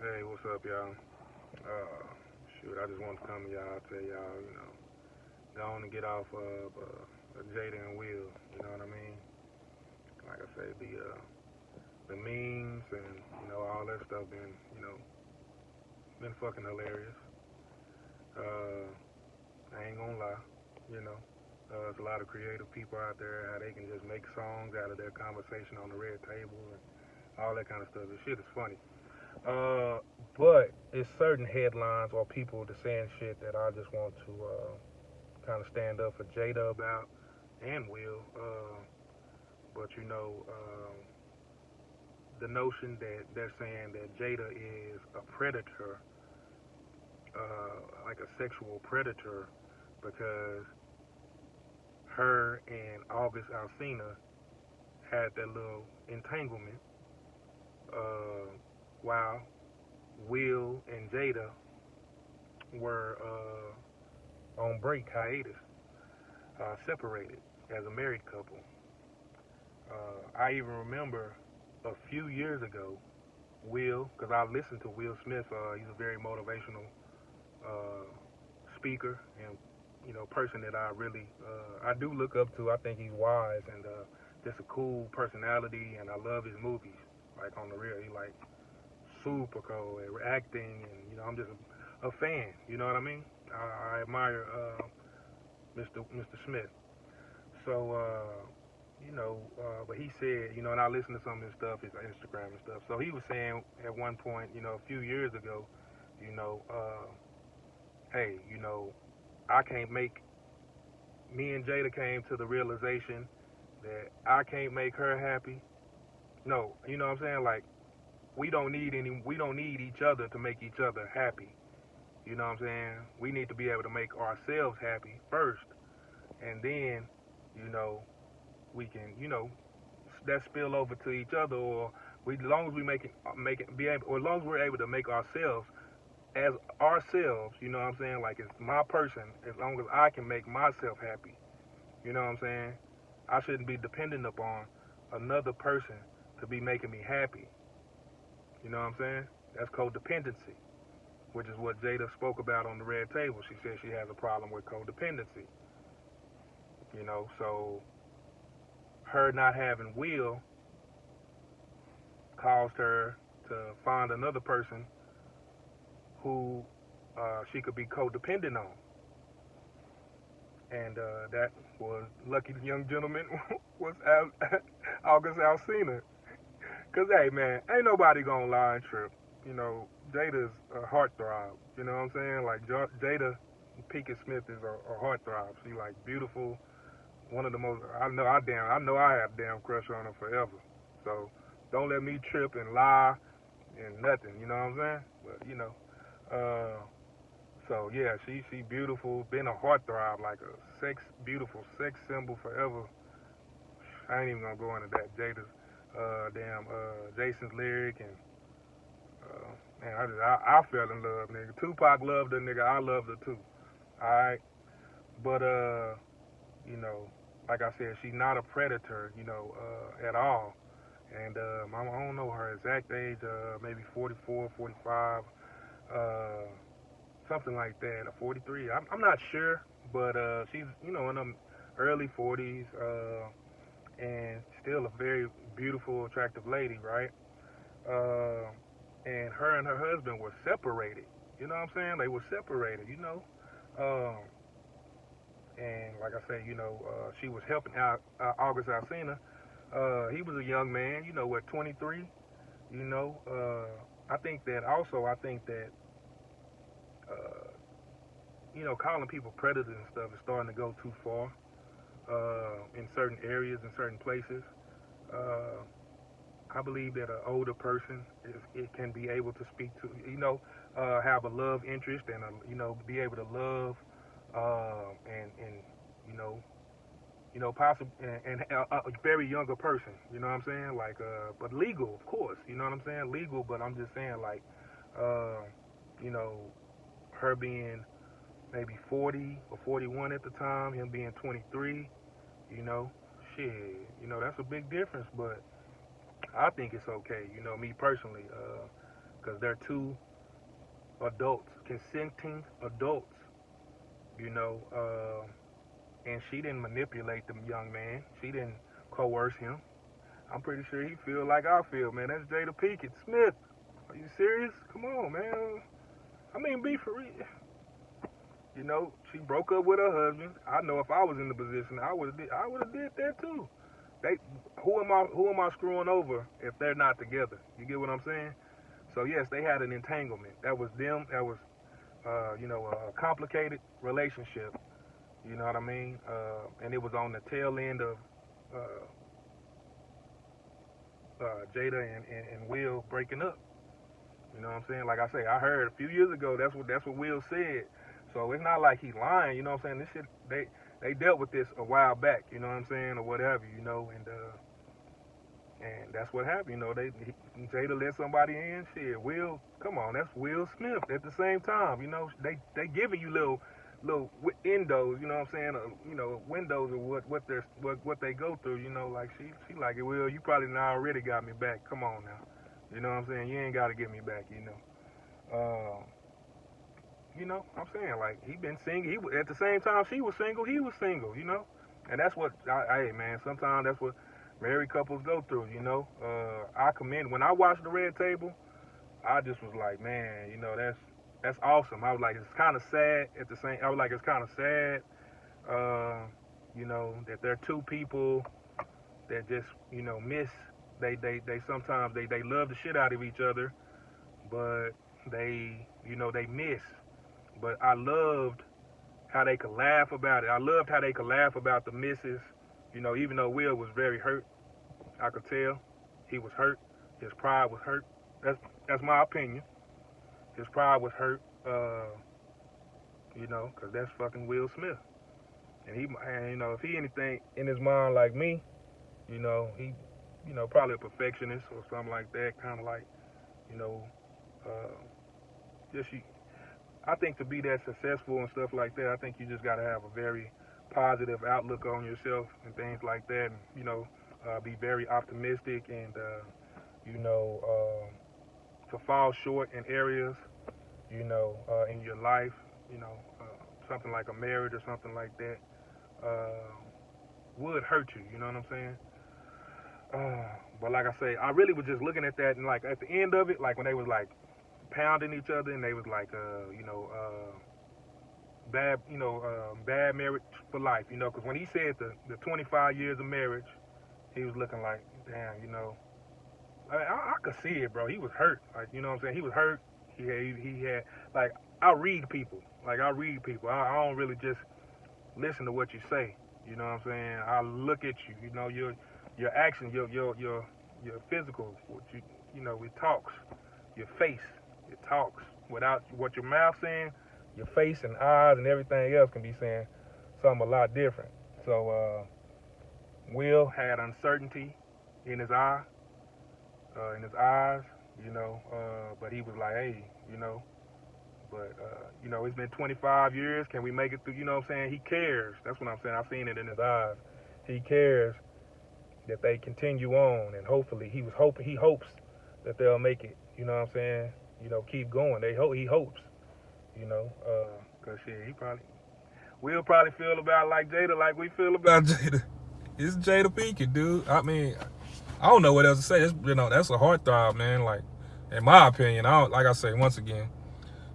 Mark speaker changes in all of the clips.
Speaker 1: Hey, what's up, y'all? Shoot, I just want to come to y'all, tell y'all, go on and get off of Jada and Will. You know what I mean? Like I say, the memes and all that stuff been fucking hilarious. Uh, I ain't gonna lie, you know. There's a lot of creative people out there how they can just make songs out of their conversation on the red table and all that kind of stuff. The shit is funny. Uh, but it's certain headlines or people that's saying shit that I just want to kind of stand up for Jada about and Will. But the notion that they're saying that Jada is a predator, like a sexual predator, because her and August Alsina had that little entanglement, uh, while Will and Jada were on break hiatus, separated as a married couple. I even remember a few years ago, Will, because I listened to Will Smith. He's a very motivational uh, speaker and person that I do look up to. I think he's wise and just a cool personality, and I love his movies. Like on the real, he like super cool at acting, and I'm just a fan. You know what I mean? I admire Mr. Smith. So but he said, and I listened to some of his stuff, his Instagram and stuff. So he was saying at one point, a few years ago, you know, uh, hey, I can't make. Me and Jada came to the realization that I can't make her happy. No, you know what I'm saying? Like we don't need each other to make each other happy. You know what I'm saying? We need to be able to make ourselves happy first, and then, you know, we can, that spill over to each other, or as long as we make it be able, or as long as we're able to make ourselves as ourselves, you know what I'm saying? Like it's my person, as long as I can make myself happy. You know what I'm saying? I shouldn't be dependent upon another person to be making me happy. You know what I'm saying? That's codependency, which is what Jada spoke about on the red table. She said she has a problem with codependency. So her not having will caused her to find another person who she could be codependent on. And that was lucky the young gentleman was August Alsina. Cause hey man, ain't nobody gonna lie and trip. Jada's a heartthrob. You know what I'm saying? Like Jada Pinkett Smith is a heartthrob. She like beautiful. One of the most. I know I have damn crush on her forever. So don't let me trip and lie and nothing. You know what I'm saying? But uh, so yeah, she beautiful. Been a heartthrob, like a beautiful sex symbol forever. I ain't even gonna go into that. Jada's Jason's lyric, and man, I fell in love, nigga. Tupac loved her, nigga. I loved her too. All right, but you know, like I said, she's not a predator, at all. And I don't know her exact age, maybe 44, 45, uh, something like that, or 43. I'm not sure, but she's in her early 40s, and still a very beautiful, attractive lady, right? Uh, and her and her husband were separated. You know what I'm saying? They were separated. Um, and like I say, she was helping out August Alsina. He was a young man, 23. I think that also. I think that uh, calling people predators and stuff is starting to go too far in certain areas, in certain places. Uh, I believe that an older person it can be able to speak to, have a love interest and be able to love and possibly and a very younger person. You know what I'm saying? Like, but legal, of course. You know what I'm saying? Legal, but I'm just saying like, uh, you know, her being maybe 40 or 41 at the time, him being 23. You know, shit, that's a big difference, but I think it's okay, me personally, because they're two adults, consenting adults, you know. And she didn't manipulate the young man. She didn't coerce him. I'm pretty sure he feel like I feel, man. That's Jada Pinkett Smith. Are you serious? Come on, man. I mean, be for real. You know, she broke up with her husband. I know if I was in the position, I would have did that too. They, who am I screwing over if they're not together? You get what I'm saying? So yes, they had an entanglement. That was them. That was, a complicated relationship. You know what I mean? And it was on the tail end of Jada and Will breaking up. You know what I'm saying? Like I say, I heard a few years ago that's what Will said. So it's not like he's lying. You know what I'm saying? This shit they dealt with this a while back. You know what I'm saying, or whatever. You know, and that's what happened. You know, Jada let somebody in. Shit, Will, come on, that's Will Smith. At the same time, you know, they giving you little windows. You know what I'm saying? Windows of what they go through. You know, like she like it. Will, you probably now already got me back. Come on now. You know what I'm saying? You ain't got to get me back. I'm saying, like, he been single. At the same time she was single, he was single. You know, and that's what hey man. Sometimes that's what married couples go through, you know. I commend when I watched The Red Table, I just was like, man, you know, that's awesome. I was like, it's kind of sad at the same. I was like, it's kind of sad, that there are two people that just, miss. They sometimes they love the shit out of each other, but they miss. But I loved how they could laugh about it. I loved how they could laugh about the misses. You know, even though Will was very hurt, I could tell he was hurt. His pride was hurt. That's my opinion. His pride was hurt. Because that's fucking Will Smith. And if he anything in his mind like me, he, probably a perfectionist or something like that. Kind of like, just you. I think to be that successful and stuff like that, I think you just got to have a very positive outlook on yourself and things like that. And, be very optimistic and, to fall short in areas, in your life, something like a marriage or something like that, would hurt you. You know what I'm saying? But like I say, I really was just looking at that and like at the end of it, like when they was like pounding each other and they was like, bad marriage for life, because when he said the 25 years of marriage, he was looking like, damn, I could see it, bro. He was hurt, like, you know what I'm saying? He was hurt. He had like, I read people. I don't really just listen to what you say. You know what I'm saying? I look at you. Your actions, your physical, it talks. Your face, it talks. Without what your mouth saying, your face and eyes and everything else can be saying something a lot different. So Will had uncertainty in his eyes, but he was like, hey, it's been 25 years. Can we make it through? You know what I'm saying? He cares. That's what I'm saying. I've seen it in his eyes. He cares that they continue on, and hopefully he hopes that they'll make it. You know what I'm saying? Keep going. He hopes. Cause shit, we'll probably feel about like Jada, like we feel about Jada. It's Jada Pinkett, dude. I mean, I don't know what else to say. That's a heartthrob, man. Like, in my opinion, like I say once again.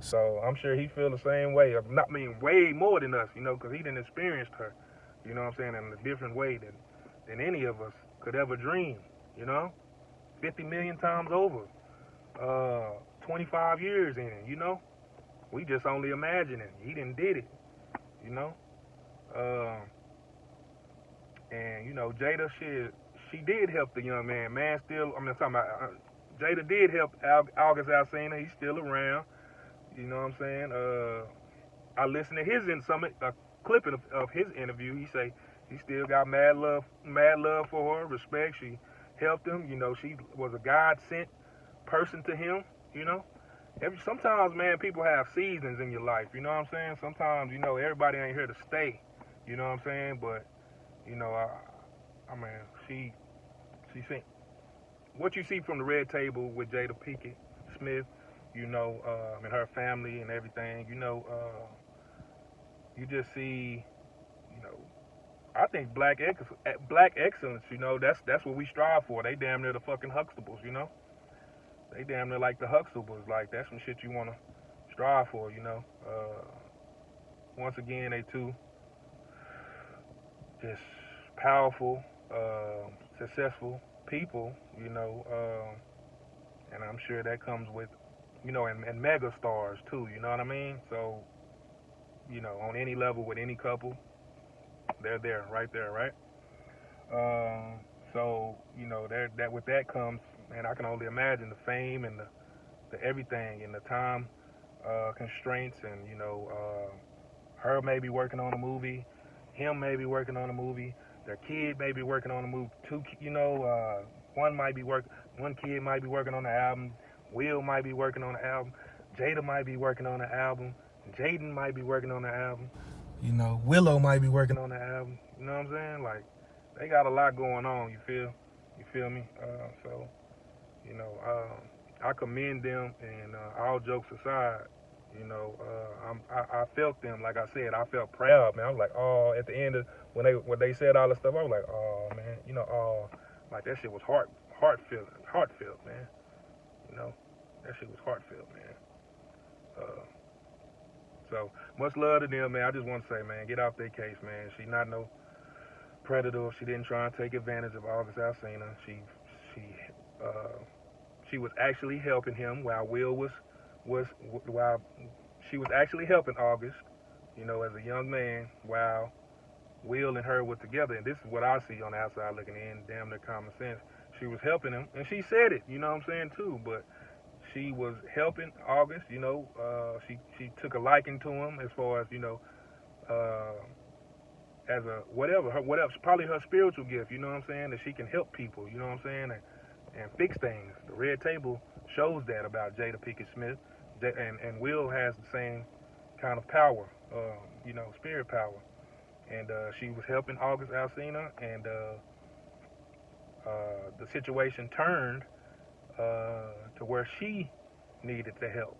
Speaker 1: So I'm sure he feel the same way. Way more than us, because he didn't experience her. You know what I'm saying? In a different way than any of us could ever dream. 50 million times over. 25 years in it. We just only imagining. He didn't did it. And Jada, she did help the young man. I'm talking about Jada did help August Alsina. He's still around. You know what I'm saying? I listened to a clipping of his interview. He say he still got mad love for her, respect. She helped him. She was a God sent person to him. Sometimes, man, people have seasons in your life. You know what I'm saying? Sometimes, everybody ain't here to stay. You know what I'm saying? But she sent what you see from The Red Table with Jada Pinkett Smith. and her family and everything. You just see, you know, I think black excellence. That's what we strive for. They damn near the fucking Huxtables. They damn near like the Huxtables. Like that's some shit you wanna strive for. Once again, they too just powerful, successful people. And I'm sure that comes with, and mega stars too. You know what I mean? So, on any level with any couple, they're there, right there, right? So that with that comes, and I can only imagine the fame and the everything and the time constraints, and her may be working on a movie, him may be working on a movie, their kid may be working on a movie. One kid might be working on the album, Will might be working on the album, Jada might be working on the album, Jaden might be working on the album, Willow might be working on the album. You know what I'm saying? Like, they got a lot going on. You feel me? So, I commend them, and all jokes aside, I felt them. Like I said, I felt proud, man. I was like, oh, at the end of when they said all the stuff, I was like, oh man, like that shit was heartfelt, man. That shit was heartfelt, man. So much love to them, man. I just want to say, man, get off their case, man. She not no predator. She didn't try and take advantage of August Alsina. She was actually helping him while while she was actually helping August, as a young man, while Will and her were together. And this is what I see on the outside looking in, damn near common sense. She was helping him, and she said it, you know what I'm saying, too. But she was helping August, she took a liking to him as far as, as a whatever, probably her spiritual gift, you know what I'm saying, that she can help people, you know what I'm saying, and fix things. The Red Table shows that about Jada Pinkett Smith, and Will has the same kind of power, spirit power. And she was helping August Alsina, and the situation turned to where she needed the help.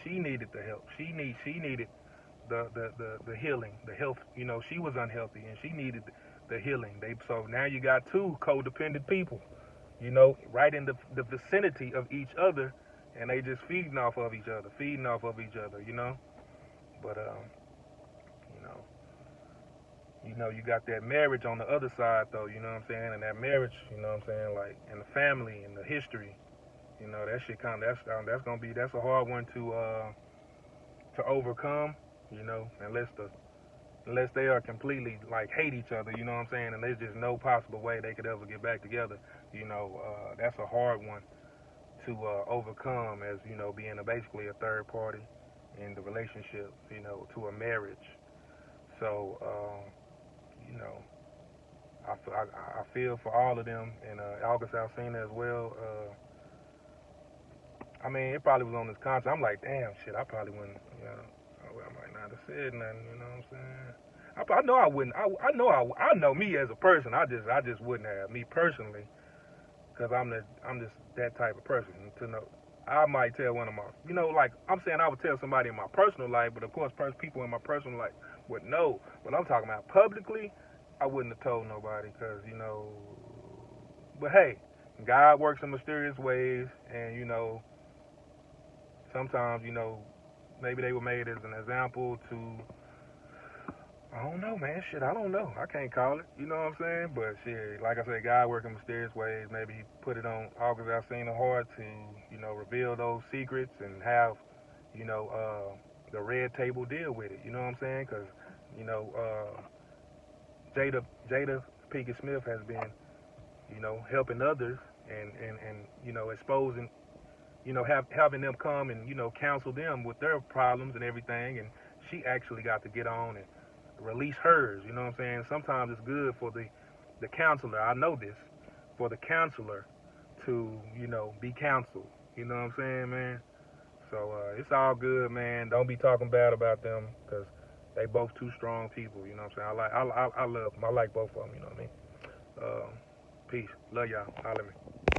Speaker 1: She needed the help. She needed the healing, the health. She was unhealthy, and she needed the healing. So now you got two codependent people, right in the vicinity of each other, and they just feeding off of each other. But you got that marriage on the other side, though. You know what I'm saying? And that marriage, like, and the family and the history. That shit that's a hard one to overcome. Unless they are completely like hate each other. You know what I'm saying? And there's just no possible way they could ever get back together. That's a hard one to overcome, as being basically a third party in the relationship. To a marriage. So. I feel for all of them, and August Alsina as well. I mean, it probably was on this concert. I'm like, damn, shit, I probably wouldn't, I might not have said nothing, you know what I'm saying? I know I wouldn't. I know me as a person. I just wouldn't have, me personally, because I'm just that type of person. To know, I might tell one of my, like I'm saying, I would tell somebody in my personal life, but of course, people in my personal life would know. But I'm talking about publicly, I wouldn't have told nobody, because But hey, God works in mysterious ways, and sometimes maybe they were made as an example to. I don't know, man. Shit, I don't know. I can't call it. You know what I'm saying? But shit, like I said, God working in mysterious ways. Maybe He put it on August Alsina heart to, reveal those secrets and have, the Red Table deal with it. You know what I'm saying? Because, Jada Pinkett Smith has been, helping others and exposing, having them come and, counsel them with their problems and everything. And she actually got to get on and release hers. You know what I'm saying? Sometimes it's good for the counselor. I know this, for the counselor to, be counseled. You know what I'm saying, man? So it's all good, man. Don't be talking bad about them, because they both two strong people. You know what I'm saying? I love them. I like both of them. You know what I mean? Peace. Love y'all. Holler at me.